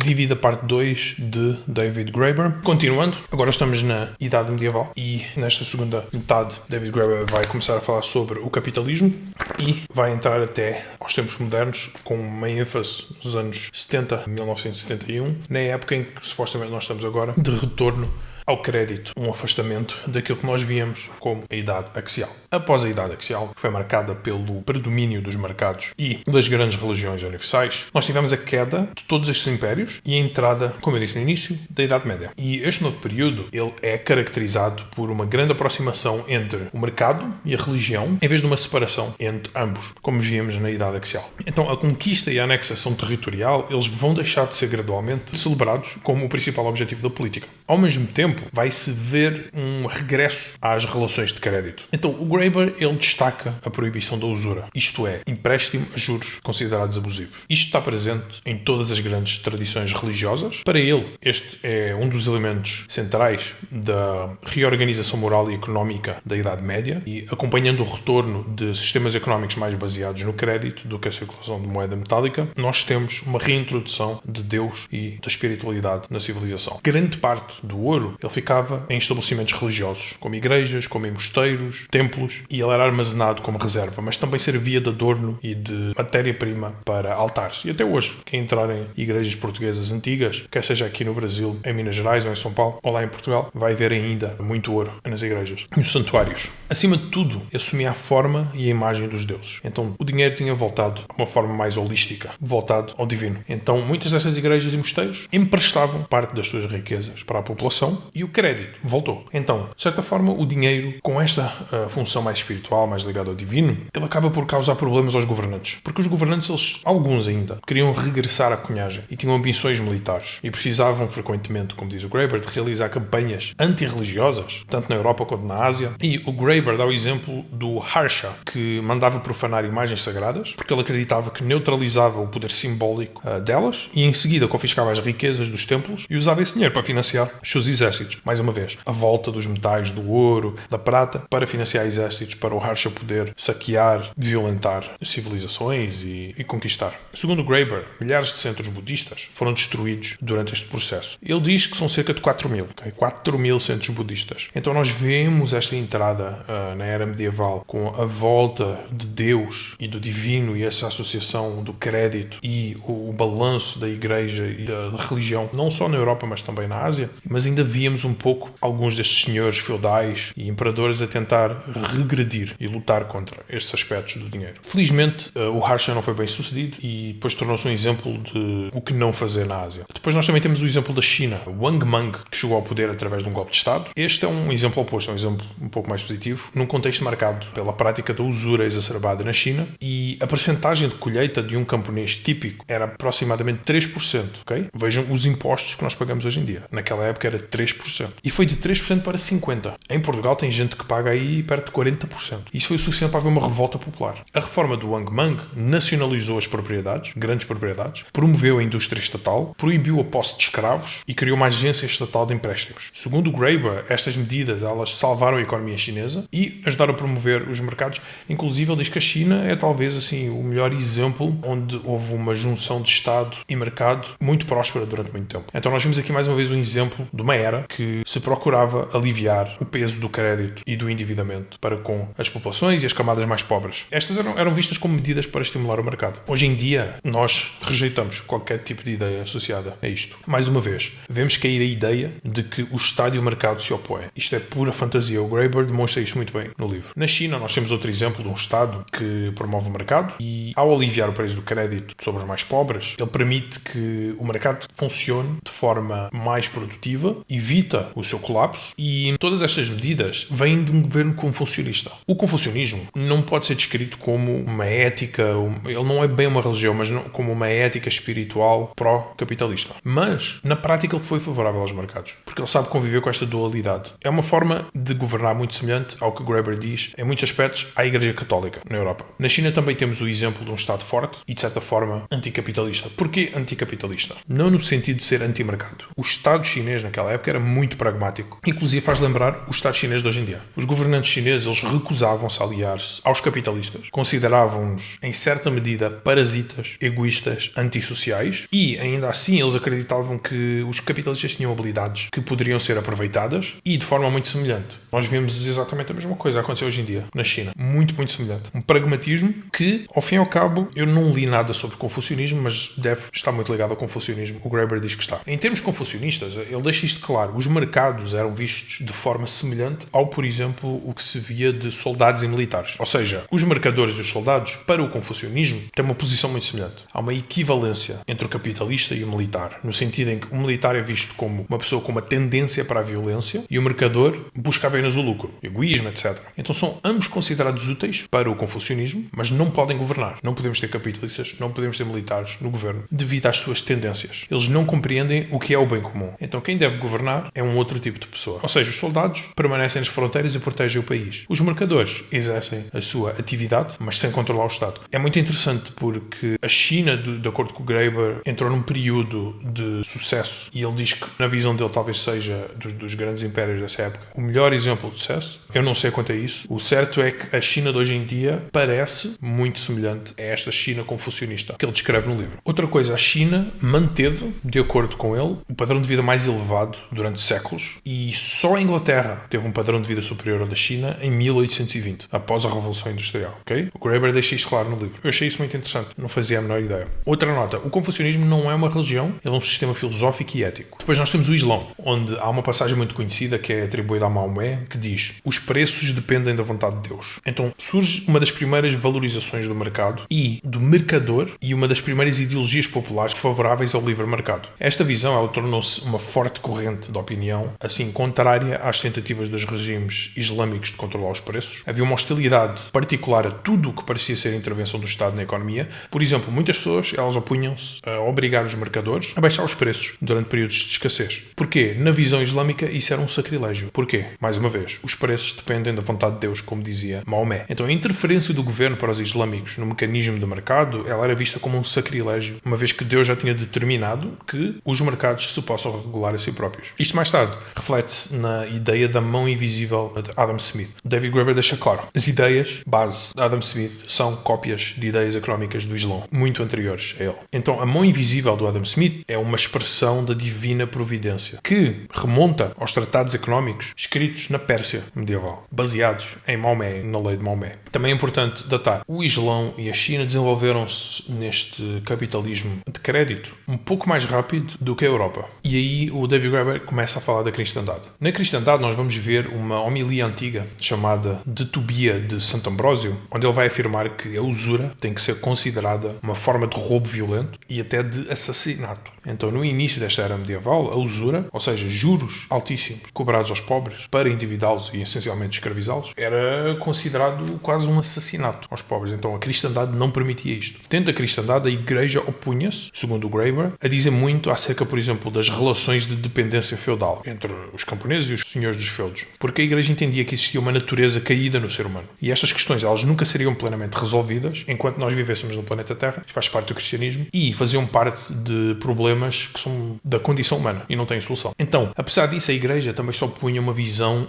devido à parte 2 de David Graeber. Continuando, agora estamos na Idade Medieval e nesta segunda metade David Graeber vai começar a falar sobre o capitalismo e vai entrar até aos tempos modernos com uma ênfase nos anos 70, 1971, na época em que supostamente nós estamos agora de retorno ao crédito, um afastamento daquilo que nós víamos como a Idade Axial. Após a Idade Axial, que foi marcada pelo predomínio dos mercados e das grandes religiões universais, nós tivemos a queda de todos estes impérios e a entrada, como eu disse no início, da Idade Média. E este novo período, ele é caracterizado por uma grande aproximação entre o mercado e a religião, em vez de uma separação entre ambos, como víamos na Idade Axial. Então, a conquista e a anexação territorial, eles vão deixar de ser gradualmente celebrados como o principal objetivo da política. Ao mesmo tempo, vai-se ver um regresso às relações de crédito. Então, o Graeber, ele destaca a proibição da usura, isto é, empréstimo a juros considerados abusivos. Isto está presente em todas as grandes tradições religiosas. Para ele, este é um dos elementos centrais da reorganização moral e económica da Idade Média e acompanhando o retorno de sistemas económicos mais baseados no crédito do que a circulação de moeda metálica, nós temos uma reintrodução de Deus e da espiritualidade na civilização. Grande parte do ouro, ele ficava em estabelecimentos religiosos, como igrejas, como em mosteiros, templos, e ele era armazenado como reserva, mas também servia de adorno e de matéria-prima para altares. E até hoje, quem entrar em igrejas portuguesas antigas, quer seja aqui no Brasil, em Minas Gerais ou em São Paulo, ou lá em Portugal, vai ver ainda muito ouro nas igrejas, nos santuários. Acima de tudo, assumia a forma e a imagem dos deuses. Então, o dinheiro tinha voltado a uma forma mais holística, voltado ao divino. Então, muitas dessas igrejas e mosteiros emprestavam parte das suas riquezas para a população e o crédito voltou. Então, de certa forma, o dinheiro, com esta função mais espiritual, mais ligada ao divino, ele acaba por causar problemas aos governantes. Porque os governantes, eles, alguns ainda, queriam regressar à cunhagem e tinham ambições militares e precisavam frequentemente, como diz o Graeber, de realizar campanhas antirreligiosas, tanto na Europa quanto na Ásia. E o Graeber dá o exemplo do Harsha, que mandava profanar imagens sagradas, porque ele acreditava que neutralizava o poder simbólico delas e em seguida confiscava as riquezas dos templos e usava esse dinheiro para financiar os seus exércitos. Mais uma vez, a volta dos metais, do ouro, da prata, para financiar exércitos, para o Harsha poder saquear, violentar civilizações e conquistar. Segundo Graeber, milhares de centros budistas foram destruídos durante este processo. Ele diz que são cerca de 4.000, okay? 4.000 centros budistas. Então nós vemos esta entrada na era medieval com a volta de Deus e do divino e essa associação do crédito e o balanço da igreja e da religião, não só na Europa, mas também na Ásia, mas ainda víamos um pouco alguns destes senhores feudais e imperadores a tentar regredir e lutar contra estes aspectos do dinheiro. Felizmente, o Harsha não foi bem sucedido e depois tornou-se um exemplo de o que não fazer na Ásia. Depois nós também temos o exemplo da China, Wang Mang, que chegou ao poder através de um golpe de Estado. Este é um exemplo oposto, é um exemplo um pouco mais positivo, num contexto marcado pela prática da usura exacerbada na China e a percentagem de colheita de um camponês típico era aproximadamente 3%, ok? Vejam os impostos que nós pagamos hoje em dia. Naquela época era 3%. E foi de 3% para 50%. Em Portugal tem gente que paga aí perto de 40%. Isso foi o suficiente para haver uma revolta popular. A reforma do Wang Mang nacionalizou as propriedades, grandes propriedades, promoveu a indústria estatal, proibiu a posse de escravos e criou uma agência estatal de empréstimos. Segundo Graeber, estas medidas elas salvaram a economia chinesa e ajudaram a promover os mercados. Inclusive, ele diz que a China é talvez assim o melhor exemplo onde houve uma junção de Estado e mercado muito próspera durante muito tempo. Então nós vimos aqui mais uma vez um exemplo de uma era que se procurava aliviar o peso do crédito e do endividamento para com as populações e as camadas mais pobres. Estas eram vistas como medidas para estimular o mercado. Hoje em dia, nós rejeitamos qualquer tipo de ideia associada a isto. Mais uma vez, vemos cair a ideia de que o Estado e o mercado se opõem. Isto é pura fantasia. O Graeber demonstra isto muito bem no livro. Na China, nós temos outro exemplo de um Estado que promove o mercado e, ao aliviar o preço do crédito sobre os mais pobres, ele permite que o mercado funcione de forma mais produtiva, evita o seu colapso e todas estas medidas vêm de um governo confucionista. O confucionismo não pode ser descrito como uma ética, ele não é bem uma religião, mas como uma ética espiritual pró-capitalista. Mas, na prática, ele foi favorável aos mercados, porque ele sabe conviver com esta dualidade. É uma forma de governar muito semelhante ao que Graeber diz, em muitos aspectos, à Igreja Católica na Europa. Na China também temos o exemplo de um Estado forte e, de certa forma, anticapitalista. Porquê anticapitalista? Não no sentido de ser anti-mercado. O Estado chinês naquela época era muito pragmático. Inclusive faz lembrar o Estado chinês de hoje em dia. Os governantes chineses, eles recusavam-se a aliar-se aos capitalistas, consideravam-nos, em certa medida, parasitas, egoístas, antissociais, e ainda assim eles acreditavam que os capitalistas tinham habilidades que poderiam ser aproveitadas, e de forma muito semelhante. Nós vemos exatamente a mesma coisa acontecer hoje em dia, na China. Muito, muito semelhante. Um pragmatismo que, ao fim e ao cabo, eu não li nada sobre confucionismo, mas deve estar muito ligado ao confucionismo. O Graeber diz que está. Em termos confucionistas, ele deixa isto claro. Os mercados eram vistos de forma semelhante ao, por exemplo, o que se via de soldados e militares. Ou seja, os mercadores e os soldados, para o confucionismo, têm uma posição muito semelhante. Há uma equivalência entre o capitalista e o militar, no sentido em que o militar é visto como uma pessoa com uma tendência para a violência e o mercador busca apenas o lucro, egoísmo, etc. Então são ambos considerados úteis para o confucionismo, mas não podem governar. Não podemos ter capitalistas, não podemos ter militares no governo, devido às suas tendências. Eles não compreendem o que é o bem comum. Então quem deve governar é um outro tipo de pessoa. Ou seja, os soldados permanecem nas fronteiras e protegem o país. Os mercadores exercem a sua atividade, mas sem controlar o Estado. É muito interessante porque a China, de acordo com o Graeber, entrou num período de sucesso e ele diz que, na visão dele, talvez seja dos grandes impérios dessa época, o melhor exemplo de sucesso. Eu não sei quanto a isso. O certo é que a China de hoje em dia parece muito semelhante a esta China confucionista que ele descreve no livro. Outra coisa, a China manteve, de acordo com ele, o padrão de vida mais elevado durante séculos e só a Inglaterra teve um padrão de vida superior ao da China em 1820, após a Revolução Industrial. Okay? O Graeber deixa isto claro no livro. Eu achei isso muito interessante, não fazia a menor ideia. Outra nota, o confucionismo não é uma religião, ele é um sistema filosófico e ético. Depois nós temos o Islão, onde há uma passagem muito conhecida que é atribuída a Maomé, que diz: os preços dependem da vontade de Deus. Então surge uma das primeiras valorizações do mercado e do mercador e uma das primeiras ideologias populares favoráveis ao livre mercado. Esta visão ela tornou-se uma forte corrente de opinião, assim contrária às tentativas dos regimes islâmicos de controlar os preços. Havia uma hostilidade particular a tudo o que parecia ser intervenção do Estado na economia. Por exemplo, muitas pessoas elas opunham-se a obrigar os mercadores a baixar os preços durante períodos de escassez. Porquê? Na visão islâmica isso era um sacrilégio. Porquê? Mais uma vez, os preços dependem da vontade de Deus, como dizia Maomé. Então a interferência do governo para os islâmicos no mecanismo do mercado, ela era vista como um sacrilégio, uma vez que Deus já tinha determinado que os mercados se possam regular a si próprios. Isto mais tarde reflete-se na ideia da mão invisível de Adam Smith. David Graeber deixa claro, as ideias base de Adam Smith são cópias de ideias económicas do Islão, muito anteriores a ele. Então a mão invisível do Adam Smith é uma expressão da divina providência, que remonta aos tratados económicos escritos na Pérsia medieval, baseados em Maomé, na lei de Maomé. Também é importante datar, o Islão e a China desenvolveram-se neste capitalismo de crédito um pouco mais rápido do que a Europa. E aí o David Graeber começa a falar da cristandade. Na cristandade nós vamos ver uma homilia antiga chamada de Tobia de Santo Ambrósio, onde ele vai afirmar que a usura tem que ser considerada uma forma de roubo violento e até de assassinato. Então no início desta era medieval, a usura, ou seja, juros altíssimos cobrados aos pobres para endividá-los e essencialmente escravizá-los, era considerado quase um assassinato aos pobres. Então a cristandade não permitia isto. Dentro da cristandade a igreja opunha-se, segundo o Graeber, a dizer muito acerca, por exemplo, das relações de dependência feudal entre os camponeses e os senhores dos feudos, porque a igreja entendia que existia uma natureza caída no ser humano. E estas questões elas nunca seriam plenamente resolvidas enquanto nós vivêssemos no planeta Terra, isto faz parte do cristianismo, e faziam parte de problemas que são da condição humana e não têm solução. Então, apesar disso, a igreja também só punha uma visão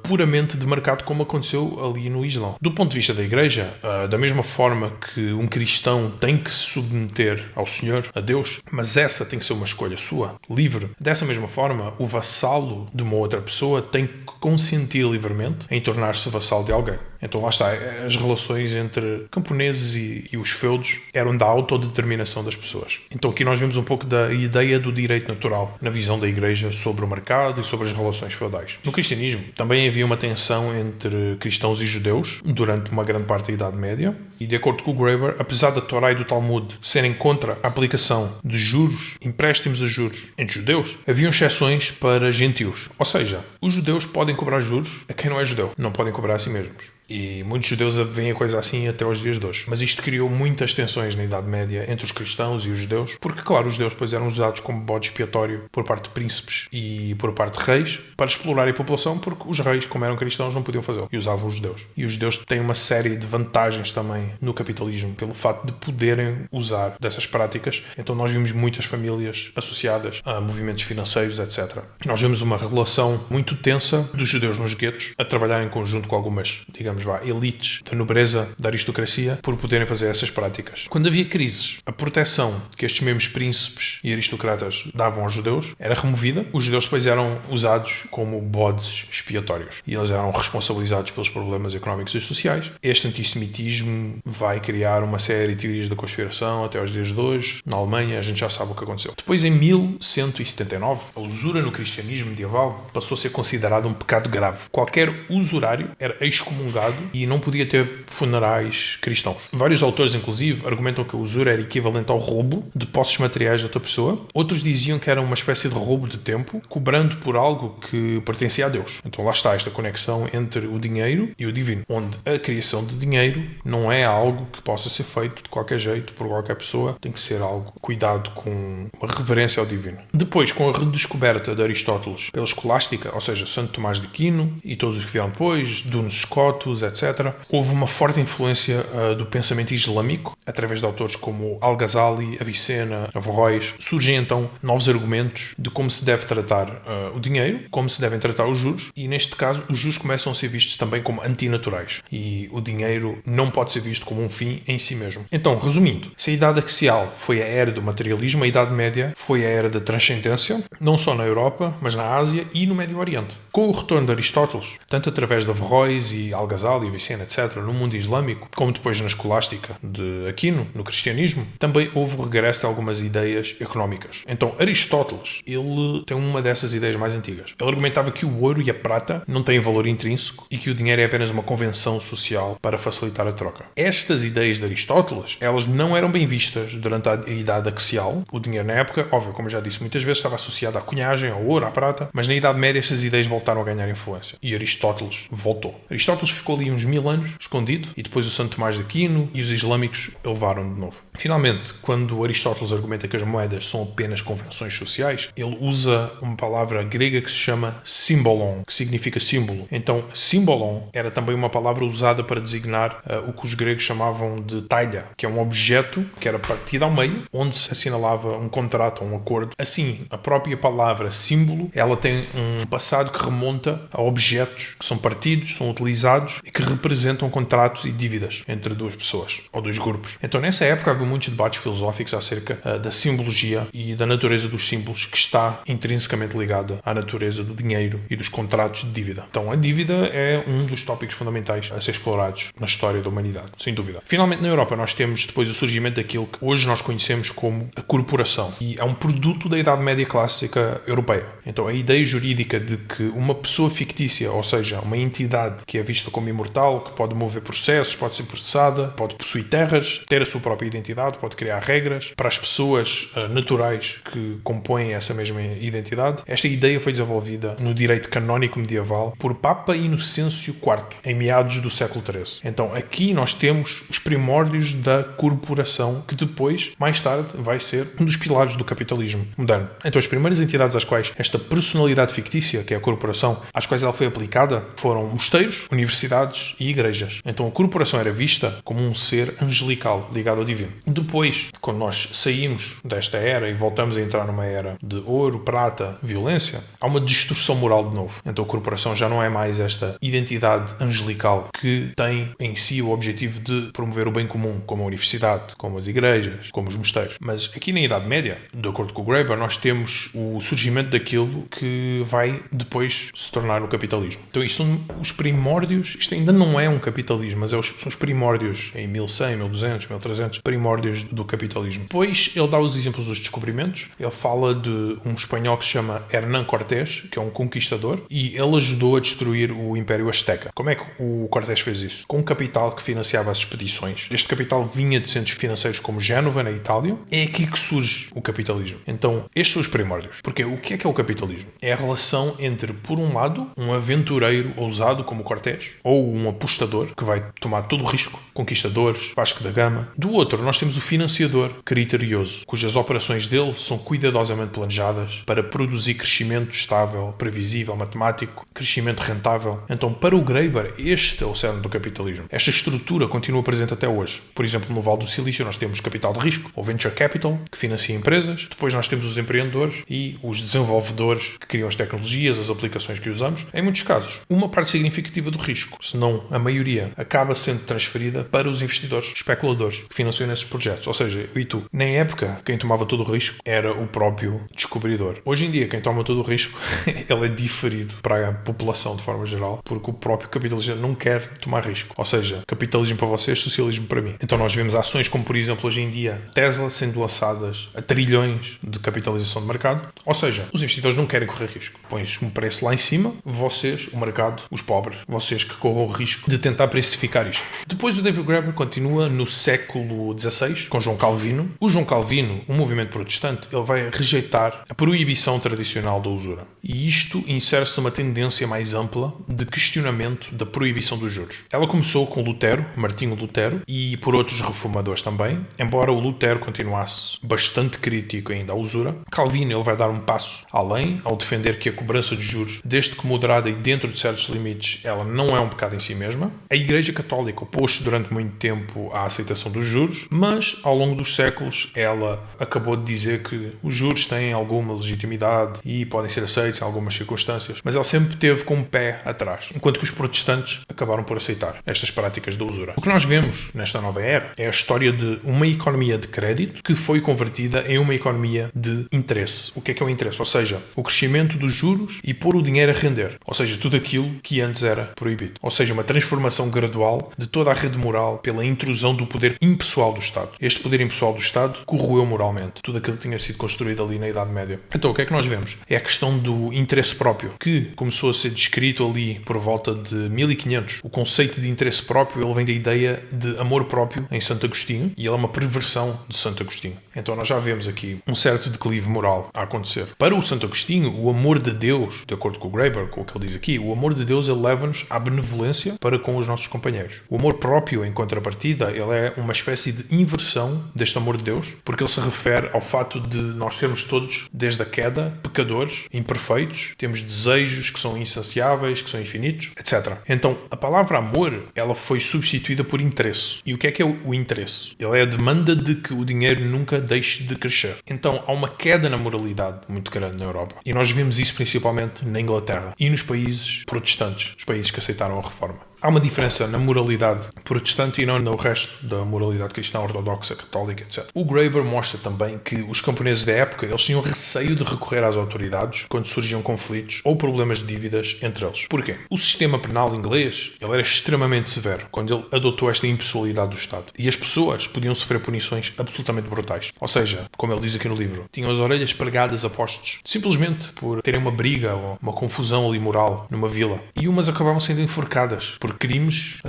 puramente de mercado, como aconteceu ali no Islão. Do ponto de vista da igreja, da mesma forma que um cristão tem que se submeter ao Senhor, a Deus, mas essa tem que ser uma escolha sua, livre. Dessa mesma forma, o vassalo de uma outra pessoa tem que consentir livremente em tornar-se vassalo de alguém. Então lá está, as relações entre camponeses e os feudos eram da autodeterminação das pessoas. Então aqui nós vemos um pouco da ideia do direito natural na visão da igreja sobre o mercado e sobre as relações feudais. No cristianismo também havia uma tensão entre cristãos e judeus durante uma grande parte da Idade Média e, de acordo com o Graeber, apesar da Torá e do Talmud serem contra a aplicação de juros, empréstimos a juros entre judeus, haviam exceções para gentios. Ou seja, os judeus podem cobrar juros a quem não é judeu, não podem cobrar a si mesmos. E muitos judeus veem a coisa assim até aos dias de hoje. Mas isto criou muitas tensões na Idade Média entre os cristãos e os judeus, porque, claro, os judeus depois eram usados como bode expiatório por parte de príncipes e por parte de reis para explorar a população, porque os reis, como eram cristãos, não podiam fazê-lo e usavam os judeus. E os judeus têm uma série de vantagens também no capitalismo, pelo facto de poderem usar dessas práticas. Então nós vimos muitas famílias associadas a movimentos financeiros, etc. E nós vemos uma relação muito tensa dos judeus nos guetos a trabalhar em conjunto com algumas, digamos, elites da nobreza, da aristocracia, por poderem fazer essas práticas. Quando havia crises, a proteção que estes mesmos príncipes e aristocratas davam aos judeus era removida. Os judeus depois eram usados como bodes expiatórios e eles eram responsabilizados pelos problemas económicos e sociais. Este antissemitismo vai criar uma série de teorias da conspiração até aos dias de hoje. Na Alemanha, a gente já sabe o que aconteceu. Depois, em 1179, a usura no cristianismo medieval passou a ser considerada um pecado grave. Qualquer usurário era excomungado e não podia ter funerais cristãos. Vários autores, inclusive, argumentam que a usura era equivalente ao roubo de posses materiais da outra pessoa. Outros diziam que era uma espécie de roubo de tempo, cobrando por algo que pertencia a Deus. Então lá está esta conexão entre o dinheiro e o divino, onde a criação de dinheiro não é algo que possa ser feito de qualquer jeito, por qualquer pessoa. Tem que ser algo cuidado com uma reverência ao divino. Depois, com a redescoberta de Aristóteles pela escolástica, ou seja, Santo Tomás de Aquino e todos os que vieram depois, Duns Scotus, etc., houve uma forte influência do pensamento islâmico, através de autores como Al-Ghazali, Avicena, Averroes. Surgem então novos argumentos de como se deve tratar o dinheiro, como se devem tratar os juros, e neste caso os juros começam a ser vistos também como antinaturais, e o dinheiro não pode ser visto como um fim em si mesmo. Então, resumindo, se a Idade Axial foi a era do materialismo, a Idade Média foi a era da transcendência, não só na Europa, mas na Ásia e no Médio Oriente. Com o retorno de Aristóteles, tanto através de Averroes e Al-Ghazali, Avicena, etc., no mundo islâmico, como depois na escolástica de Aquino, no cristianismo, também houve o regresso de algumas ideias económicas. Então, Aristóteles, ele tem uma dessas ideias mais antigas. Ele argumentava que o ouro e a prata não têm valor intrínseco e que o dinheiro é apenas uma convenção social para facilitar a troca. Estas ideias de Aristóteles, elas não eram bem vistas durante a Idade Axial. O dinheiro na época, óbvio, como eu já disse muitas vezes, estava associado à cunhagem, ao ouro, à prata, mas na Idade Média estas ideias voltaram a ganhar influência e Aristóteles voltou. Aristóteles ficou ali uns 1000 anos escondido e depois o Santo Tomás de Aquino e os islâmicos o levaram de novo. Finalmente, quando Aristóteles argumenta que as moedas são apenas convenções sociais, ele usa uma palavra grega que se chama symbolon, que significa símbolo. Então, symbolon era também uma palavra usada para designar o que os gregos chamavam de talha, que é um objeto que era partido ao meio, onde se assinalava um contrato ou um acordo. Assim, a própria palavra símbolo, ela tem um passado que remonta a objetos que são partidos, são utilizados e que representam contratos e dívidas entre duas pessoas ou dois grupos. Então, nessa época, havia muitos debates filosóficos acerca da simbologia e da natureza dos símbolos, que está intrinsecamente ligada à natureza do dinheiro e dos contratos de dívida. Então, a dívida é um dos tópicos fundamentais a ser explorados na história da humanidade, sem dúvida. Finalmente, na Europa, nós temos depois o surgimento daquilo que hoje nós conhecemos como a corporação, e é um produto da Idade Média clássica europeia. Então, a ideia jurídica de que uma pessoa fictícia, ou seja, uma entidade que é vista como imortal, que pode mover processos, pode ser processada, pode possuir terras, ter a sua própria identidade, pode criar regras para as pessoas naturais que compõem essa mesma identidade. Esta ideia foi desenvolvida no direito canónico medieval por Papa Inocêncio IV, em meados do século XIII. Então, aqui nós temos os primórdios da corporação, que depois, mais tarde, vai ser um dos pilares do capitalismo moderno. Então, as primeiras entidades às quais esta personalidade fictícia, que é a corporação, às quais ela foi aplicada, foram mosteiros, universidades e igrejas. Então, a corporação era vista como um ser angelical ligado ao divino. Depois, quando nós saímos desta era e voltamos a entrar numa era de ouro, prata, violência, há uma distorção moral de novo. Então, a corporação já não é mais esta identidade angelical que tem em si o objetivo de promover o bem comum, como a universidade, como as igrejas, como os mosteiros. Mas aqui na Idade Média, de acordo com o Graeber, nós temos o surgimento daquilo que vai depois se tornar o capitalismo. Então, isto são os primórdios, isto ainda não é um capitalismo, mas são os primórdios em 1100, 1200, 1300, primórdios do capitalismo. Depois, ele dá os exemplos dos descobrimentos. Ele fala de um espanhol que se chama Hernán Cortés, que é um conquistador, e ele ajudou a destruir o Império Azteca. Como é que o Cortés fez isso? Com um capital que financiava as expedições. Este capital vinha de centros financeiros como Génova, na Itália. É aqui que surge o capitalismo. Então, estes são os primórdios. Porque o que é o capitalismo? É a relação entre por um lado, um aventureiro ousado como Cortés, ou um apostador que vai tomar todo o risco, conquistadores, Vasco da Gama. Do outro, nós temos o financiador criterioso, cujas operações dele são cuidadosamente planejadas para produzir crescimento estável, previsível, matemático, crescimento rentável. Então, para o Graeber, este é o cerne do capitalismo. Esta estrutura continua presente até hoje. Por exemplo, no Vale do Silício nós temos capital de risco, ou venture capital, que financia empresas. Depois nós temos os empreendedores e os desenvolvedores que criam as tecnologias, as aplicações que usamos. Em muitos casos, uma parte significativa do risco, se não a maioria, acaba sendo transferida para os investidores, especuladores, que financiam esses projetos. Ou seja, eu e tu. Na época, quem tomava todo o risco era o próprio descobridor. Hoje em dia, quem toma todo o risco, ele é diferido para a população de forma geral, porque o próprio capitalista não quer tomar risco. Ou seja, capitalismo para vocês, socialismo para mim. Então nós vemos ações como, por exemplo, hoje em dia, Tesla sendo lançadas a trilhões de capitalização de mercado. Ou seja, os investidores não querem correr risco. Pões um preço lá em cima, vocês, o mercado, os pobres, vocês que corram o risco de tentar precificar isto. Depois o David Graeber continua no século XVI, com João Calvino. O João Calvino, um movimento protestante, ele vai rejeitar a proibição tradicional da usura. E isto insere-se numa tendência mais ampla de questionamento da proibição dos juros. Ela começou com Lutero, Martinho Lutero, e por outros reformadores também, embora o Lutero continuasse bastante crítico ainda à usura. Calvino ele vai dar um passo além ao defender que a cobrança de juros, desde que moderada e dentro de certos limites, ela não é um pecado em si mesma. A Igreja Católica opôs-se durante muito tempo à aceitação dos juros, mas ao longo dos séculos ela acabou de dizer que os juros têm alguma legitimidade e podem ser aceitos em algumas circunstâncias, mas ela sempre teve com um pé atrás, enquanto que os protestantes acabaram por aceitar estas práticas da usura. O que nós vemos nesta nova era é a história de uma economia de crédito que foi convertida em uma economia de interesse. O que é o interesse? Ou seja, o crescimento dos juros e pôr o dinheiro a render. Ou seja, tudo aquilo que antes era proibido. Ou seja, uma transformação gradual de toda a rede moral pela intrusão do poder impessoal do Estado. Este poder impessoal do Estado corroeu moralmente tudo aquilo que tinha sido construído ali na Idade Média. Então, o que é que nós vemos? É a questão do interesse próprio, que começou a ser descrito ali por volta de 1500. O conceito de interesse próprio, ele vem da ideia de amor próprio em Santo Agostinho, e ele é uma perversão de Santo Agostinho. Então nós já vemos aqui um certo declive moral a acontecer. Para o Santo Agostinho, o amor de Deus, de acordo com o Graeber, com o que ele diz aqui, o amor de Deus ele leva-nos à benevolência para com os nossos companheiros. O amor próprio, em contrapartida, ele é uma espécie de inversão deste amor de Deus, porque ele se refere ao fato de nós sermos todos, desde a queda, pecadores, imperfeitos, temos desejos que são insaciáveis, que são infinitos, etc. Então, a palavra amor, ela foi substituída por interesse. E o que é o interesse? Ele é a demanda de que o dinheiro nunca deixe de crescer. Então, há uma queda na moralidade muito grande na Europa. E nós vemos isso principalmente na Inglaterra e nos países protestantes, os países que aceitaram a reforma. Há uma diferença na moralidade protestante e não no resto da moralidade cristã, ortodoxa, católica, etc. O Graeber mostra também que os camponeses da época eles tinham receio de recorrer às autoridades quando surgiam conflitos ou problemas de dívidas entre eles. Porquê? O sistema penal inglês ele era extremamente severo quando ele adotou esta impessoalidade do Estado. E as pessoas podiam sofrer punições absolutamente brutais. Ou seja, como ele diz aqui no livro, tinham as orelhas pregadas a postes, simplesmente por terem uma briga ou uma confusão ali moral numa vila. E umas acabavam sendo enforcadas por crimes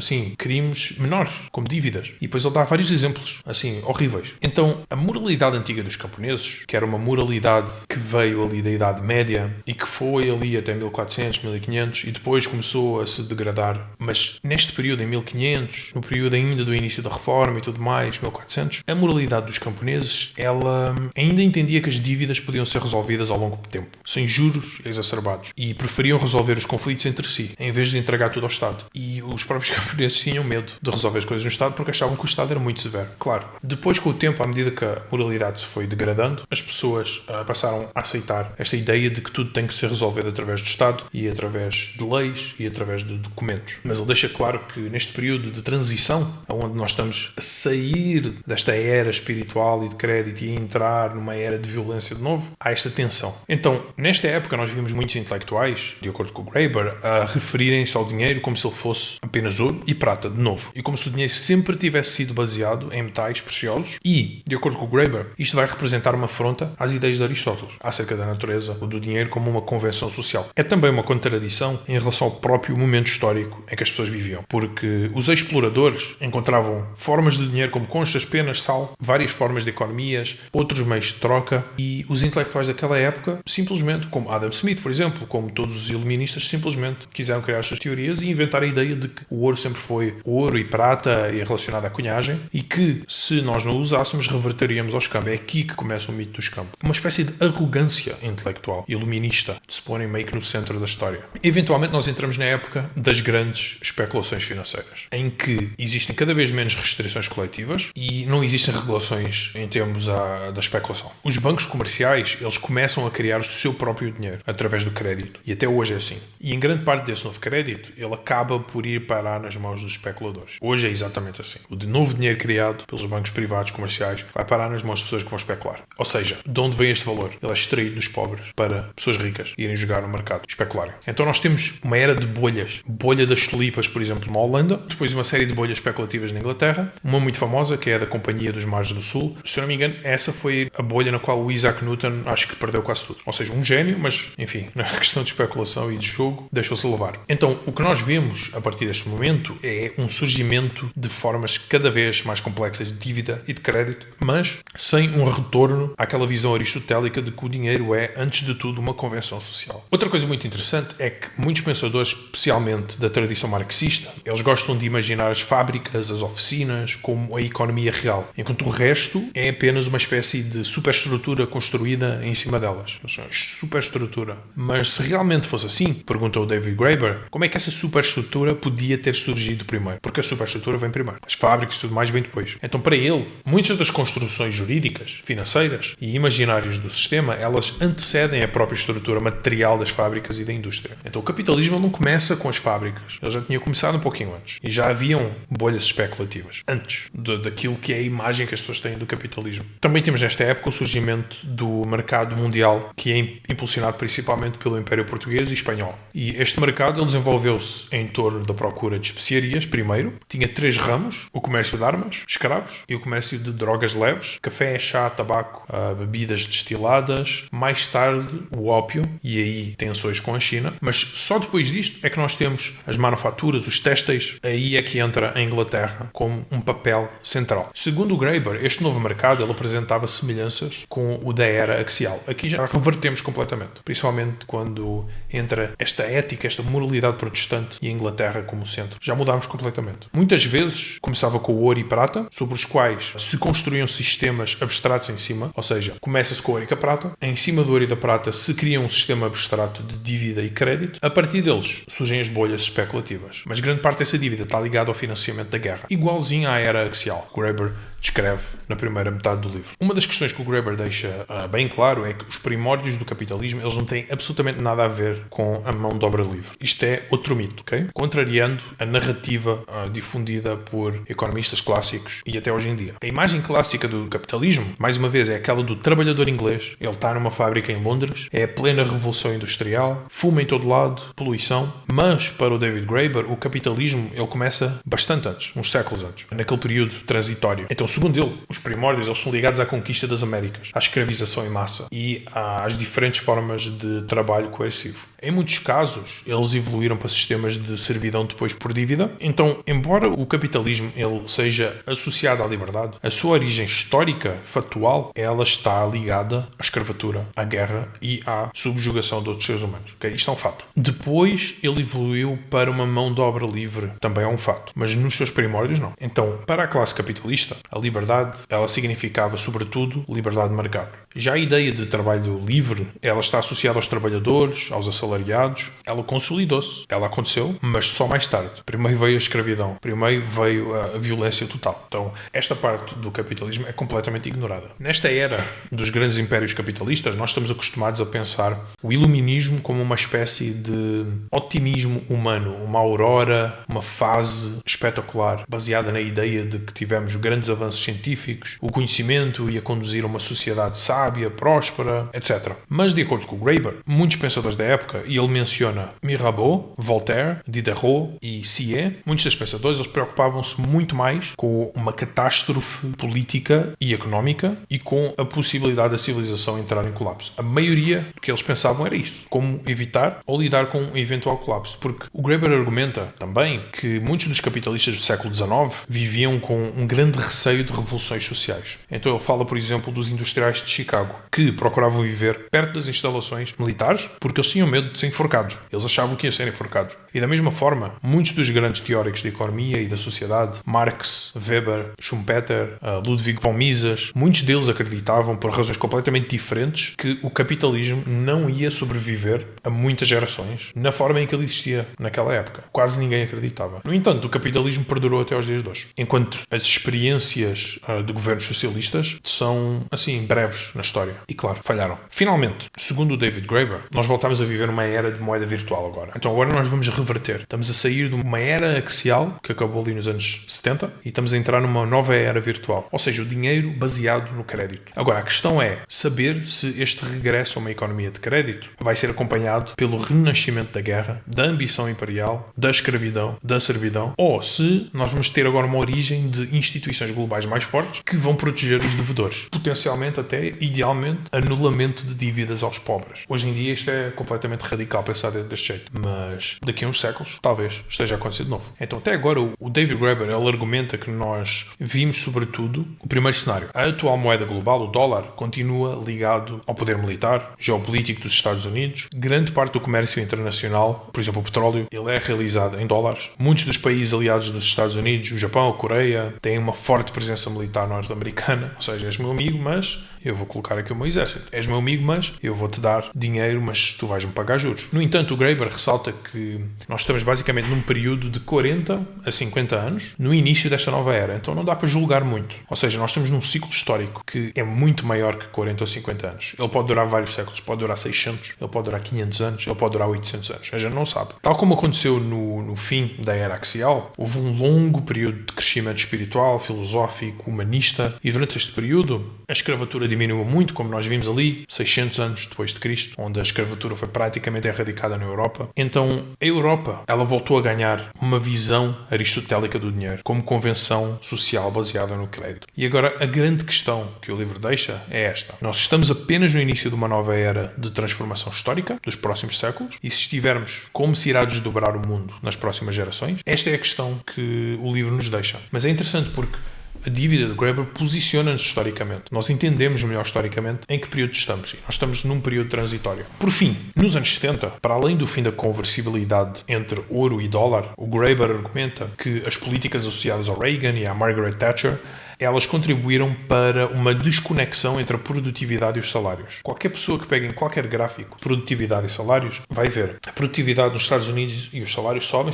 menores, como dívidas. E depois ele dá vários exemplos, assim, horríveis. Então, a moralidade antiga dos camponeses, que era uma moralidade que veio ali da Idade Média e que foi ali até 1400, 1500 e depois começou a se degradar. Mas neste período, em 1500, no período ainda do início da Reforma e tudo mais, 1400, a moralidade dos camponeses, ela ainda entendia que as dívidas podiam ser resolvidas ao longo do tempo, sem juros exacerbados. E preferiam resolver os conflitos entre si, em vez de entregar tudo ao Estado. E os próprios camponeses tinham medo de resolver as coisas no Estado porque achavam que o Estado era muito severo. Claro, depois com o tempo, à medida que a moralidade se foi degradando, as pessoas passaram a aceitar esta ideia de que tudo tem que ser resolvido através do Estado e através de leis e através de documentos. Mas ele deixa claro que neste período de transição, onde nós estamos a sair desta era espiritual e de crédito e a entrar numa era de violência de novo, há esta tensão. Então, nesta época nós vimos muitos intelectuais, de acordo com o Graeber, a referirem-se ao dinheiro como se ele fosse fosse apenas ouro e prata, de novo. E como se o dinheiro sempre tivesse sido baseado em metais preciosos e, de acordo com o Graeber, isto vai representar uma afronta às ideias de Aristóteles, acerca da natureza do dinheiro como uma convenção social. É também uma contradição em relação ao próprio momento histórico em que as pessoas viviam, porque os exploradores encontravam formas de dinheiro como conchas, penas, sal, várias formas de economias, outros meios de troca, e os intelectuais daquela época, simplesmente, como Adam Smith, por exemplo, como todos os iluministas, simplesmente quiseram criar as suas teorias e inventar a ideia de que o ouro sempre foi ouro e prata e relacionado à cunhagem, e que, se nós não o usássemos, reverteríamos ao escambo. É aqui que começa o mito do escambo. Uma espécie de arrogância intelectual, iluminista, de se porem meio que no centro da história. Eventualmente nós entramos na época das grandes especulações financeiras, em que existem cada vez menos restrições coletivas e não existem regulações em termos da especulação. Os bancos comerciais, eles começam a criar o seu próprio dinheiro através do crédito, e até hoje é assim. E em grande parte desse novo crédito, ele acaba por ir parar nas mãos dos especuladores. Hoje é exatamente assim. O de novo dinheiro criado pelos bancos privados comerciais vai parar nas mãos de pessoas que vão especular. Ou seja, de onde vem este valor? Ele é extraído dos pobres para pessoas ricas irem jogar no mercado, especularem. Então nós temos uma era de bolhas. Bolha das tulipas, por exemplo, na Holanda, depois uma série de bolhas especulativas na Inglaterra, uma muito famosa, que é a da Companhia dos Mares do Sul. Se eu não me engano, essa foi a bolha na qual o Isaac Newton acho que perdeu quase tudo. Ou seja, um gênio, mas, enfim, na questão de especulação e de jogo, deixou-se levar. Então, o que nós vemos a partir deste momento é um surgimento de formas cada vez mais complexas de dívida e de crédito, mas sem um retorno àquela visão aristotélica de que o dinheiro é, antes de tudo, uma convenção social. Outra coisa muito interessante é que muitos pensadores, especialmente da tradição marxista, eles gostam de imaginar as fábricas, as oficinas, como a economia real, enquanto o resto é apenas uma espécie de superestrutura construída em cima delas. Superestrutura. Mas se realmente fosse assim, perguntou o David Graeber, como é que essa superestrutura podia ter surgido primeiro? Porque a superestrutura vem primeiro. As fábricas e tudo mais vem depois. Então, para ele, muitas das construções jurídicas, financeiras e imaginárias do sistema, elas antecedem a própria estrutura material das fábricas e da indústria. Então, o capitalismo não começa com as fábricas. Ele já tinha começado um pouquinho antes. E já haviam bolhas especulativas antes daquilo que é a imagem que as pessoas têm do capitalismo. Também temos nesta época o surgimento do mercado mundial, que é impulsionado principalmente pelo Império Português e Espanhol. E este mercado ele desenvolveu-se em torno da procura de especiarias, primeiro. Tinha 3 ramos: o comércio de armas, escravos, e o comércio de drogas leves, café, chá, tabaco, bebidas destiladas. Mais tarde, o ópio, e aí tensões com a China. Mas só depois disto é que nós temos as manufaturas, os têxteis. Aí é que entra a Inglaterra como um papel central. Segundo o Graeber, este novo mercado ele apresentava semelhanças com o da era axial. Aqui já revertemos completamente, principalmente quando entra esta ética, esta moralidade protestante e a Inglaterra como centro. Já mudámos completamente. Muitas vezes começava com o ouro e prata, sobre os quais se construíam sistemas abstratos em cima, ou seja, começa-se com o ouro e com a prata, em cima do ouro e da prata se cria um sistema abstrato de dívida e crédito, a partir deles surgem as bolhas especulativas. Mas grande parte dessa dívida está ligada ao financiamento da guerra, igualzinho à era axial. Graeber descreve na primeira metade do livro. Uma das questões que o Graeber deixa bem claro é que os primórdios do capitalismo eles não têm absolutamente nada a ver com a mão de obra livre. Isto é outro mito, ok? Contrariando a narrativa difundida por economistas clássicos e até hoje em dia. A imagem clássica do capitalismo, mais uma vez, é aquela do trabalhador inglês. Ele está numa fábrica em Londres, é a plena revolução industrial, fuma em todo lado, poluição, mas para o David Graeber o capitalismo ele começa bastante antes, uns séculos antes, naquele período transitório. Então, segundo ele, os primórdios eles são ligados à conquista das Américas, à escravização em massa e às diferentes formas de trabalho coercivo. Em muitos casos, eles evoluíram para sistemas de servidão depois por dívida. Então, embora o capitalismo ele seja associado à liberdade, a sua origem histórica, factual, ela está ligada à escravatura, à guerra e à subjugação de outros seres humanos. Okay? Isto é um fato. Depois, ele evoluiu para uma mão de obra livre. Também é um fato. Mas nos seus primórdios, não. Então, para a classe capitalista, a liberdade, ela significava, sobretudo, liberdade de mercado. Já a ideia de trabalho livre, ela está associada aos trabalhadores, aos assalariados. Ela consolidou-se. Ela aconteceu, mas só mais tarde. Primeiro veio a escravidão. Primeiro veio a violência total. Então, esta parte do capitalismo é completamente ignorada. Nesta era dos grandes impérios capitalistas, nós estamos acostumados a pensar o iluminismo como uma espécie de otimismo humano, uma aurora, uma fase espetacular, baseada na ideia de que tivemos grandes avanços científicos, o conhecimento ia conduzir a uma sociedade sábia, sábia, próspera, etc. Mas, de acordo com o Graeber, muitos pensadores da época, e ele menciona Mirabeau, Voltaire, Diderot e Sieyès, muitos destes pensadores eles preocupavam-se muito mais com uma catástrofe política e económica e com a possibilidade da civilização entrar em colapso. A maioria do que eles pensavam era isto, como evitar ou lidar com um eventual colapso, porque o Graeber argumenta também que muitos dos capitalistas do século XIX viviam com um grande receio de revoluções sociais. Então ele fala, por exemplo, dos industriais de Chicago, que procuravam viver perto das instalações militares porque eles tinham medo de ser enforcados. Eles achavam que iam ser enforcados. E da mesma forma, muitos dos grandes teóricos da economia e da sociedade, Marx, Weber, Schumpeter, Ludwig von Mises, muitos deles acreditavam, por razões completamente diferentes, que o capitalismo não ia sobreviver a muitas gerações na forma em que ele existia naquela época. Quase ninguém acreditava. No entanto, o capitalismo perdurou até aos dias de hoje. Enquanto as experiências de governos socialistas são, assim, breves na história. E claro, falharam. Finalmente, segundo o David Graeber, nós voltamos a viver uma era de moeda virtual agora. Então agora nós vamos reverter. Estamos a sair de uma era axial, que acabou ali nos anos 70, e estamos a entrar numa nova era virtual. Ou seja, o dinheiro baseado no crédito. Agora, a questão é saber se este regresso a uma economia de crédito vai ser acompanhado pelo renascimento da guerra, da ambição imperial, da escravidão, da servidão, ou se nós vamos ter agora uma origem de instituições globais mais fortes que vão proteger os devedores. Potencialmente, até, idealmente, anulamento de dívidas aos pobres. Hoje em dia isto é completamente radical pensar deste jeito, mas daqui a uns séculos talvez esteja a acontecer de novo. Então até agora o David Graeber ele argumenta que nós vimos sobretudo o primeiro cenário. A atual moeda global, o dólar, continua ligado ao poder militar, geopolítico dos Estados Unidos. Grande parte do comércio internacional, por exemplo o petróleo, ele é realizado em dólares. Muitos dos países aliados dos Estados Unidos, o Japão, a Coreia, têm uma forte presença militar norte-americana. Ou seja, és meu amigo, mas eu vou colocar aqui o meu exército. És meu amigo, mas eu vou-te dar dinheiro, mas tu vais-me pagar juros. No entanto, o Graeber ressalta que nós estamos basicamente num período de 40 a 50 anos no início desta nova era. Então não dá para julgar muito. Ou seja, nós estamos num ciclo histórico que é muito maior que 40 ou 50 anos. Ele pode durar vários séculos. Pode durar 600, ele pode durar 500 anos, ele pode durar 800 anos. A gente não sabe. Tal como aconteceu no fim da era axial, houve um longo período de crescimento espiritual, filosófico, humanista, e durante este período a escravatura diminuiu muito, como nós vimos ali, 600 anos depois de Cristo, onde a escravatura foi praticamente erradicada na Europa. Então, a Europa, ela voltou a ganhar uma visão aristotélica do dinheiro, como convenção social baseada no crédito. E agora, a grande questão que o livro deixa é esta. Nós estamos apenas no início de uma nova era de transformação histórica dos próximos séculos, e se estivermos, como se irá desdobrar o mundo nas próximas gerações? Esta é a questão que o livro nos deixa. Mas é interessante porque a dívida do Graeber posiciona-nos historicamente. Nós entendemos melhor historicamente em que período estamos. E nós estamos num período transitório. Por fim, nos anos 70, para além do fim da conversibilidade entre ouro e dólar, o Graeber argumenta que as políticas associadas ao Reagan e à Margaret Thatcher elas contribuíram para uma desconexão entre a produtividade e os salários. Qualquer pessoa que pegue em qualquer gráfico produtividade e salários vai ver a produtividade nos Estados Unidos e os salários sobem,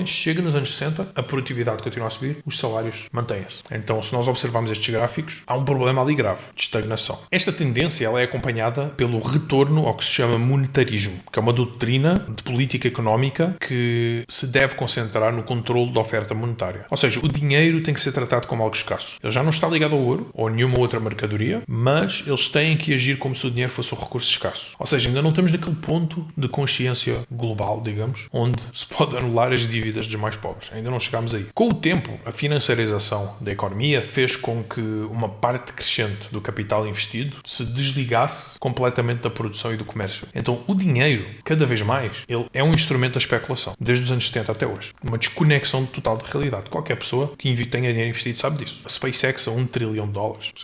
chega nos anos 60, a produtividade continua a subir, os salários mantêm-se. Então, se nós observarmos estes gráficos, há um problema ali grave, de estagnação. Esta tendência ela é acompanhada pelo retorno ao que se chama monetarismo, que é uma doutrina de política económica que se deve concentrar no controle da oferta monetária. Ou seja, o dinheiro tem que ser tratado como algo escasso. Ele já não está ligado ao ouro ou a nenhuma outra mercadoria, mas eles têm que agir como se o dinheiro fosse um recurso escasso. Ou seja, ainda não estamos naquele ponto de consciência global, digamos, onde se pode anular as dívidas dos mais pobres. Ainda não chegámos aí. Com o tempo, a financiarização da economia fez com que uma parte crescente do capital investido se desligasse completamente da produção e do comércio. Então, o dinheiro, cada vez mais, ele é um instrumento da especulação, desde os anos 70 até hoje. Uma desconexão total da realidade. Qualquer pessoa que tenha dinheiro investido sabe disso. A SpaceX a $1 trilhão.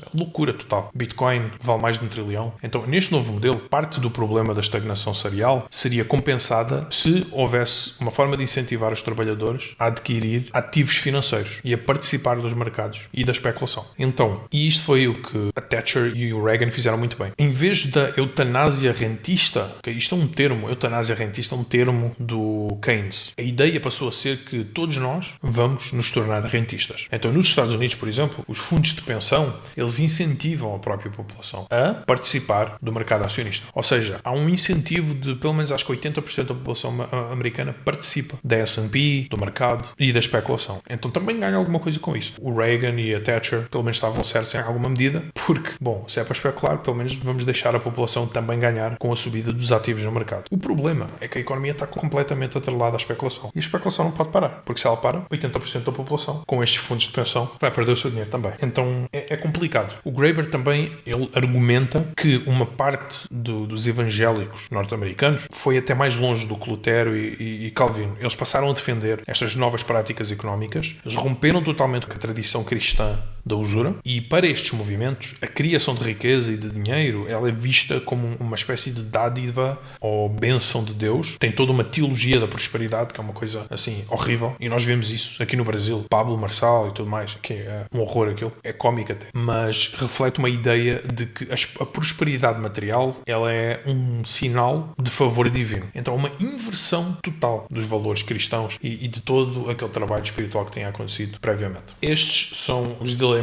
É loucura total. Bitcoin vale mais de $1 trilhão. Então, neste novo modelo, parte do problema da estagnação salarial seria compensada se houvesse uma forma de incentivar os trabalhadores a adquirir ativos financeiros e a participar dos mercados e da especulação. Então, e isto foi o que a Thatcher e o Reagan fizeram muito bem. Em vez da eutanásia rentista, isto é um termo, eutanásia rentista é um termo do Keynes. A ideia passou a ser que todos nós vamos nos tornar rentistas. Então, nos Estados Unidos, por exemplo, exemplo, os fundos de pensão, eles incentivam a própria população a participar do mercado acionista. Ou seja, há um incentivo de, pelo menos acho que 80% da população americana participa da S&P, do mercado e da especulação. Então também ganha alguma coisa com isso. O Reagan e a Thatcher, pelo menos estavam certos em alguma medida, porque, bom, se é para especular, pelo menos vamos deixar a população também ganhar com a subida dos ativos no mercado. O problema é que a economia está completamente atrelada à especulação. E a especulação não pode parar, porque se ela para, 80% da população, com estes fundos de pensão, vai perder o seu dinheiro também. Então é complicado. O Graeber também, ele argumenta que uma parte dos evangélicos norte-americanos foi até mais longe do que Lutero e Calvino. Eles passaram a defender estas novas práticas económicas, eles romperam totalmente com a tradição cristã da usura, e para estes movimentos a criação de riqueza e de dinheiro, ela é vista como uma espécie de dádiva ou bênção de Deus. Tem toda uma teologia da prosperidade, que é uma coisa assim horrível, e nós vemos isso aqui no Brasil. Pablo Marçal e tudo mais, que é um horror aquilo, é cómico até, mas reflete uma ideia de que a prosperidade material, ela é um sinal de favor divino. Então uma inversão total dos valores cristãos e de todo aquele trabalho espiritual que tem acontecido previamente. Estes são os dilemas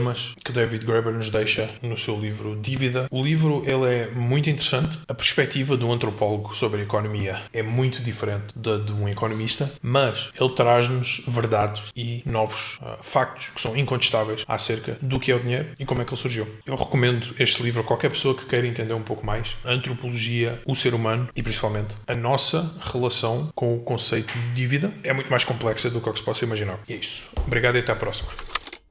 que David Graeber nos deixa no seu livro Dívida. O livro, ele é muito interessante. A perspectiva de um antropólogo sobre a economia é muito diferente da de um economista, mas ele traz-nos verdades e novos factos que são incontestáveis acerca do que é o dinheiro e como é que ele surgiu. Eu recomendo este livro a qualquer pessoa que queira entender um pouco mais a antropologia, o ser humano e principalmente a nossa relação com o conceito de dívida. É muito mais complexa do que se possa imaginar. E é isso. Obrigado e até à próxima.